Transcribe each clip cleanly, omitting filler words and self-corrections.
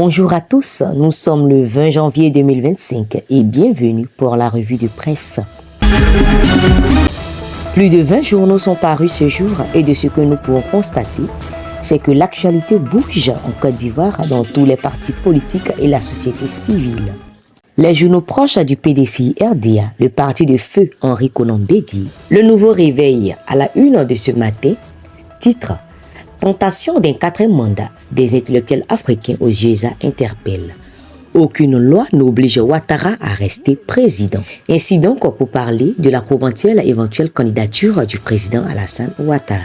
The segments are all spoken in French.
Bonjour à tous, nous sommes le 20 janvier 2025 et bienvenue pour la revue de presse. Plus de 20 journaux sont parus ce jour et de ce que nous pouvons constater, c'est que l'actualité bouge en Côte d'Ivoire dans tous les partis politiques et la société civile. Les journaux proches du PDCI-RDA, le parti de feu Henri Konan Bédié, le nouveau réveil à la une de ce matin, titre « Tentation d'un quatrième mandat des intellectuels africains aux USA interpelle. Aucune loi n'oblige Ouattara à rester président. » Ainsi donc pour parler de la potentielle éventuelle candidature du président Alassane Ouattara.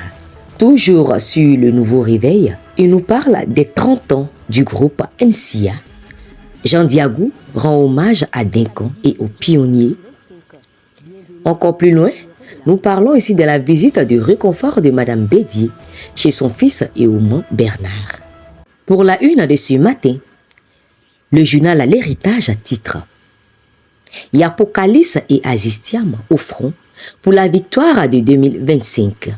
Toujours sur le nouveau réveil, il nous parle des 30 ans du groupe NCA. Jean Diagou rend hommage à Dincan et aux pionniers. Encore plus loin, nous parlons ici de la visite de réconfort de Madame Bédié chez son fils Éoumon Bernard. Pour la une de ce matin, le journal L'Héritage titre Yapocalypse et Azistiam au front pour la victoire de 2025.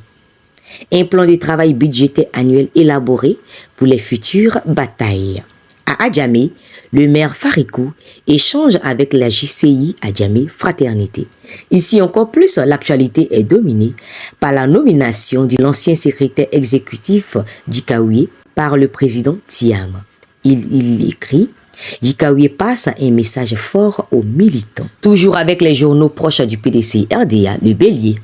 Un plan de travail budgétaire annuel élaboré pour les futures batailles. À Adjamé, le maire Farikou échange avec la JCI Adjamé Fraternité. Ici encore plus, l'actualité est dominée par la nomination de l'ancien secrétaire exécutif Djikaoué par le président Thiam. Il écrit Djikaoué passe un message fort aux militants. Toujours avec les journaux proches du PDCI-RDA, le Bélier.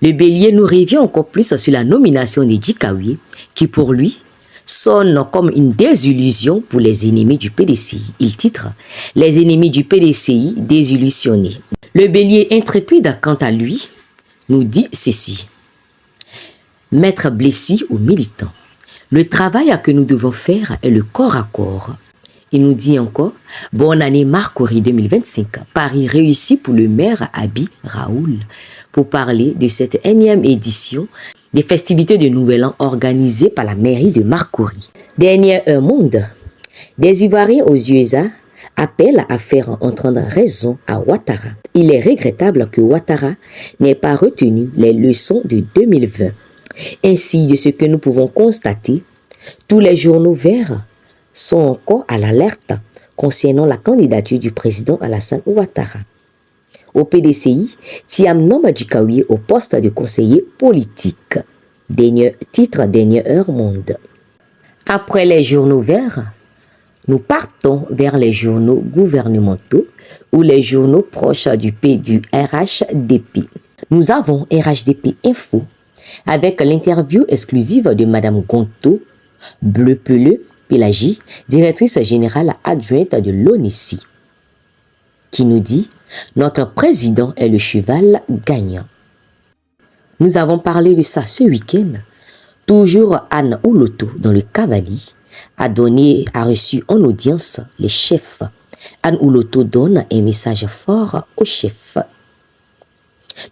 Le Bélier nous revient encore plus sur la nomination de Djikaoué qui pour lui sonne comme une désillusion pour les ennemis du PDCI. Il titre « Les ennemis du PDCI désillusionnés ». Le Bélier intrépide, quant à lui, nous dit ceci. Maître Blessy aux militants. Le travail que nous devons faire est le corps à corps. Il nous dit encore « Bonne année Marcory 2025, Paris réussi pour le maire Abi Raoul » pour parler de cette énième édition des festivités de Nouvel An organisées par la mairie de Marcory. Dernière heure monde, des Ivoiriens aux USA appellent à faire entendre raison à Ouattara. Il est regrettable que Ouattara n'ait pas retenu les leçons de 2020. Ainsi, de ce que nous pouvons constater, tous les journaux verts sont encore à l'alerte concernant la candidature du président Alassane Ouattara. Au PDCI, Thiam nomme Djikaoué au poste de conseiller politique. Titre Dernière heure monde. Après les journaux verts, nous partons vers les journaux gouvernementaux ou les journaux proches du RHDP. Nous avons RHDP Info avec l'interview exclusive de Madame Gonto Bleu-Peleu Pélagie, directrice générale adjointe de l'ONICI, qui nous dit « Notre président est le cheval gagnant ». Nous avons parlé de ça ce week-end. Toujours Anne Ouloto, dans le Cavalier, a reçu en audience les chefs. Anne Ouloto donne un message fort aux chefs.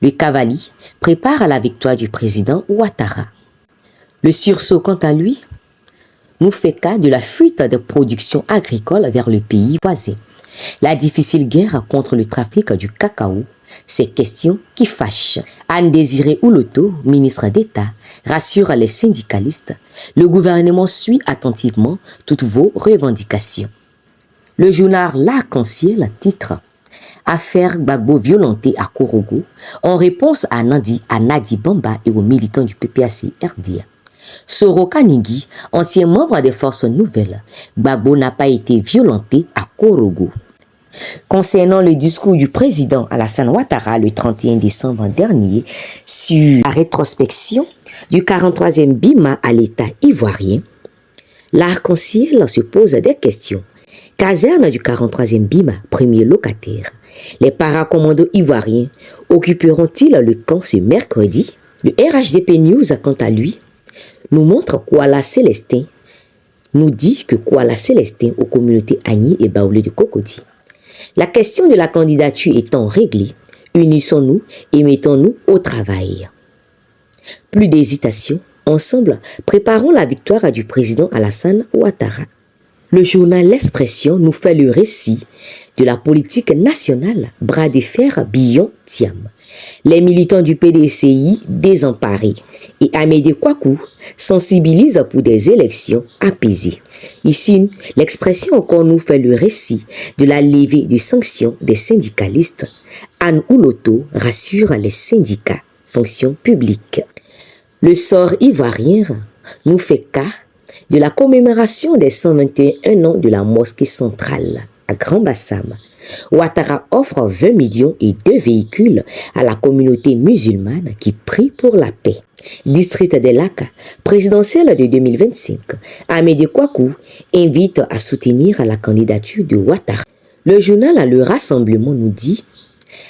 Le Cavalier prépare la victoire du président Ouattara. Le sursaut, quant à lui, nous fait cas de la fuite de production agricole vers le pays voisin. La difficile guerre contre le trafic du cacao, ces questions qui fâchent. Anne-Désirée Ouloto, ministre d'État, rassure les syndicalistes. Le gouvernement suit attentivement toutes vos revendications. Le journal L'Arc-en-Ciel titre Affaire Gbagbo violentée à Korogo en réponse à Nadi Bamba et aux militants du PPAC-RDA. Soro Kanigi, ancien membre des forces nouvelles, Gbagbo n'a pas été violenté à Korogo. Concernant le discours du président Alassane Ouattara le 31 décembre dernier sur la rétrospection du 43e BIMA à l'État ivoirien, l'Arc-en-Ciel se pose des questions. Caserne du 43e BIMA, premier locataire. Les paracommandos ivoiriens occuperont-ils le camp ce mercredi? Le RHDP News, quant à lui, nous montre Kuala Célestin, nous dit que Kuala Célestin aux communautés Agni et Baoulé de Cocody. La question de la candidature étant réglée, unissons-nous et mettons-nous au travail. Plus d'hésitation, ensemble, préparons la victoire du président Alassane Ouattara. Le journal L'Expression nous fait le récit de la politique nationale, bras de fer Billon-Thiam. Les militants du PDCI désemparés et Amédée Kouakou sensibilisent pour des élections apaisées. Ici, l'expression encore nous fait le récit de la levée des sanctions des syndicalistes. Anne Ouloto rassure les syndicats, fonction publique. Le sort ivoirien nous fait cas de la commémoration des 121 ans de la mosquée centrale à Grand Bassam. Ouattara offre 20 millions et 2 véhicules à la communauté musulmane qui prie pour la paix. District des Lacs, présidentielle de 2025, Amédée Kouakou invite à soutenir la candidature de Ouattara. Le journal Le Rassemblement nous dit: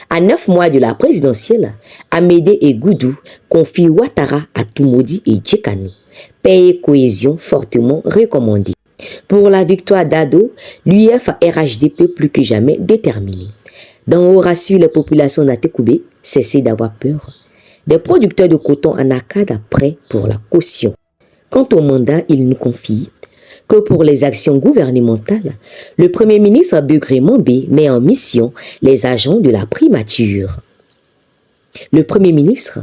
à 9 mois de la présidentielle, Amédée et Goudou confient Ouattara à Toumoudi et Djekano. Paix et cohésion fortement recommandée. Pour la victoire d'Ado, l'UF RHDP plus que jamais déterminé. D'en haut rassure les populations d'Atekoubé, cessez d'avoir peur. Des producteurs de coton en Acade prêts pour la caution. Quant au mandat, il nous confie que pour les actions gouvernementales, le Premier ministre Bugré Mambé met en mission les agents de la primature. Le Premier ministre,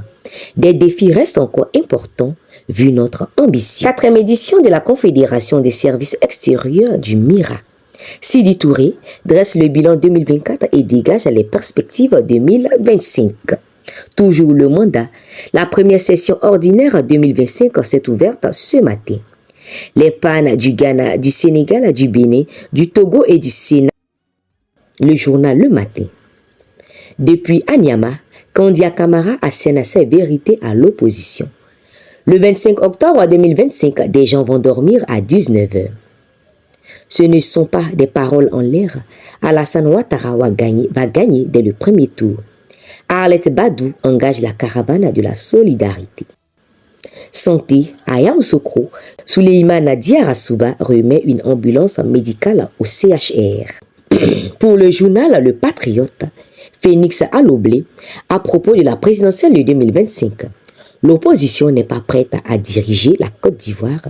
des défis restent encore importants vu notre ambition. 4e édition de la Confédération des services extérieurs du MIRA. Sidi Touré dresse le bilan 2024 et dégage les perspectives 2025. Toujours le mandat, la première session ordinaire 2025 s'est ouverte ce matin. Les pannes du Ghana, du Sénégal, du Bénin, du Togo et du Sénat. Le journal Le Matin. Depuis Anyama, Kandia Camara assène sa vérité à l'opposition. Le 25 octobre 2025, des gens vont dormir à 19 h. Ce ne sont pas des paroles en l'air. Alassane Ouattara va gagner dès le premier tour. Arlette Badou engage la caravane de la solidarité. Santé, à Yamoussoukro, Souleymane Diarra-Souba remet une ambulance médicale au CHR. Pour le journal Le Patriote, Phénix Aloblé, à propos de la présidentielle de 2025, l'opposition n'est pas prête à diriger la Côte d'Ivoire.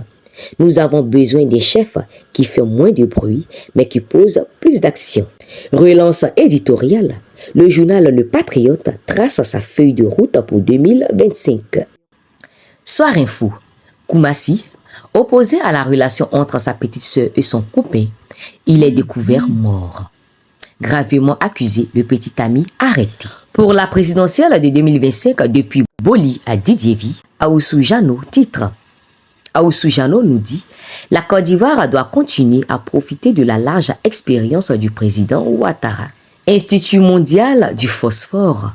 Nous avons besoin des chefs qui font moins de bruit, mais qui posent plus d'action. Relance éditoriale, le journal Le Patriote trace sa feuille de route pour 2025. Soir Info, Koumassi, opposé à la relation entre sa petite sœur et son copain, il est découvert mort. Gravement accusé, le petit ami arrêté. Pour la présidentielle de 2025, depuis Boli à Didievi, Aoussou Jano titre. Aoussou Jano nous dit « La Côte d'Ivoire doit continuer à profiter de la large expérience du président Ouattara. Institut mondial du phosphore,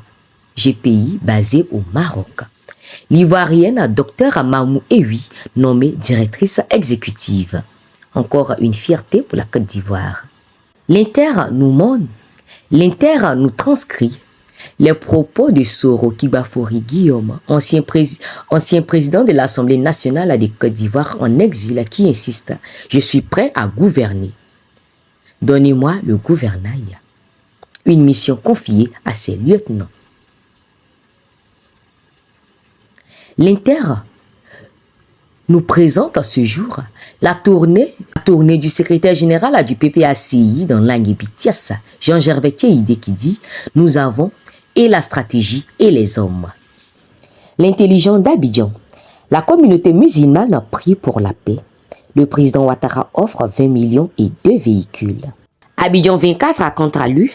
GPI basé au Maroc. L'Ivoirienne Dr Mamou Ewi, nommée directrice exécutive. Encore une fierté pour la Côte d'Ivoire. L'Inter nous transcrit les propos de Soro Kibafori Guillaume, ancien président de l'Assemblée nationale de Côte d'Ivoire en exil, qui insiste « Je suis prêt à gouverner. Donnez-moi le gouvernail. » Une mission confiée à ses lieutenants. L'Inter nous présente ce jour la tournée du secrétaire général du PPACI dans l'Anguébitias, Jean-Gervais Keïdé, qui dit « Nous avons et la stratégie et les hommes. » L'intelligent d'Abidjan, la communauté musulmane prie pour la paix. Le président Ouattara offre 20 millions et 2 véhicules. Abidjan 24, quant à lui,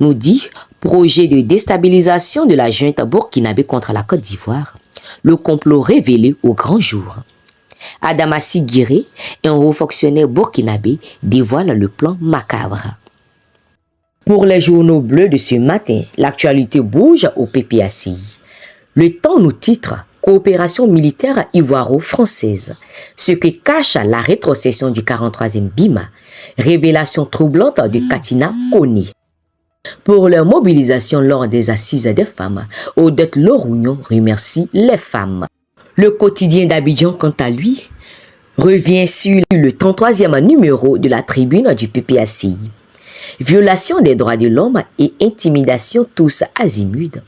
nous dit « Projet de déstabilisation de la junte burkinabé contre la Côte d'Ivoire. Le complot révélé au grand jour. » Adamassi Guiré, un haut fonctionnaire burkinabé, dévoile le plan macabre. Pour les journaux bleus de ce matin, l'actualité bouge au PPACI. Le Temps nous titre « Coopération militaire ivoiro-française ». Ce que cache la rétrocession du 43e BIMA. Révélation troublante de Katina Koné. Pour leur mobilisation lors des assises des femmes, Odette Lorougnon remercie les femmes. Le quotidien d'Abidjan, quant à lui, revient sur le 33e numéro de la tribune du PPACI. Violation des droits de l'homme et intimidation tous azimuts.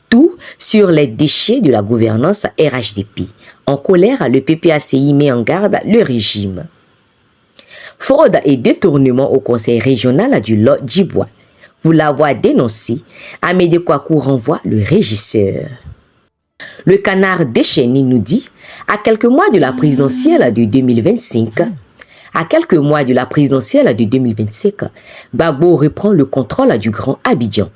Tout sur les déchets de la gouvernance RHDP. En colère, le PPACI met en garde le régime. Fraude et détournement au conseil régional du Lot-Djibois. Pour l'avoir dénoncé, Amédée Kouakou renvoie le régisseur. Le canard déchaîné nous dit, à quelques mois de la présidentielle de 2025, Gbagbo reprend le contrôle du Grand Abidjan.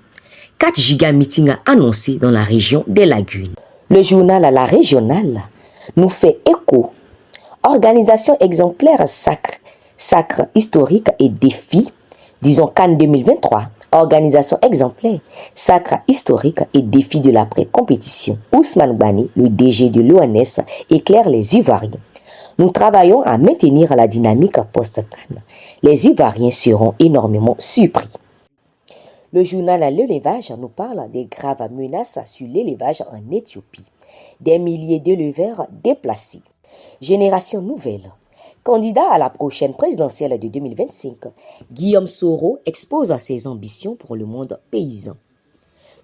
4 giga-meetings annoncés dans la région des Lagunes. Le journal La Régionale nous fait écho. Organisation exemplaire, sacre historique et défi, disons Cannes 2023. Organisation exemplaire, sacre historique et défi de l'après-compétition. Ousmane Bani, le DG de l'ONS, éclaire les Ivoiriens. Nous travaillons à maintenir la dynamique post-Cannes. Les Ivoiriens seront énormément surpris. Le journal L'Élevage nous parle des graves menaces sur l'élevage en Éthiopie. Des milliers d'éleveurs déplacés. Génération nouvelle. Candidat à la prochaine présidentielle de 2025, Guillaume Soro expose ses ambitions pour le monde paysan.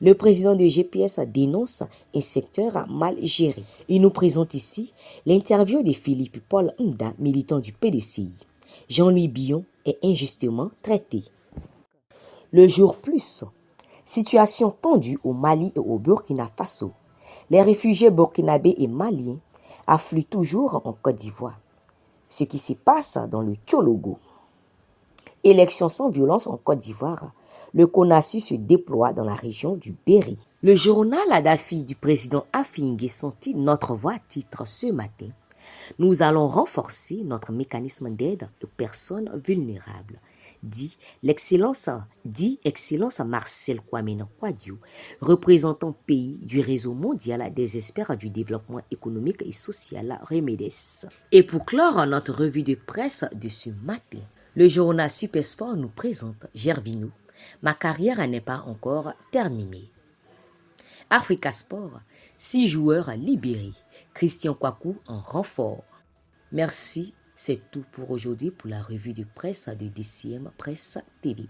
Le président de GPS dénonce un secteur mal géré. Il nous présente ici l'interview de Philippe Paul Nda, militant du PDCI. Jean-Louis Billon est injustement traité. Le jour plus. Situation tendue au Mali et au Burkina Faso. Les réfugiés burkinabés et maliens affluent toujours en Côte d'Ivoire. Ce qui se passe dans le Tchologo. Élection sans violence en Côte d'Ivoire. Le CONASU se déploie dans la région du Berry. Le journal Adafi du président Afingé Santi, Notre Voix, titre ce matin. Nous allons renforcer notre mécanisme d'aide aux personnes vulnérables. Dit Excellence Marcel Kwame Kwadjo, représentant pays du réseau mondial des experts du développement économique et social Remedes. Et pour clore notre revue de presse de ce matin, le journal Supersport nous présente Gervinho. Ma carrière n'est pas encore terminée. Africa Sport, 6 joueurs libérés. Christian Kouakou en renfort. Merci, c'est tout pour aujourd'hui pour la revue de presse de DCM Presse TV.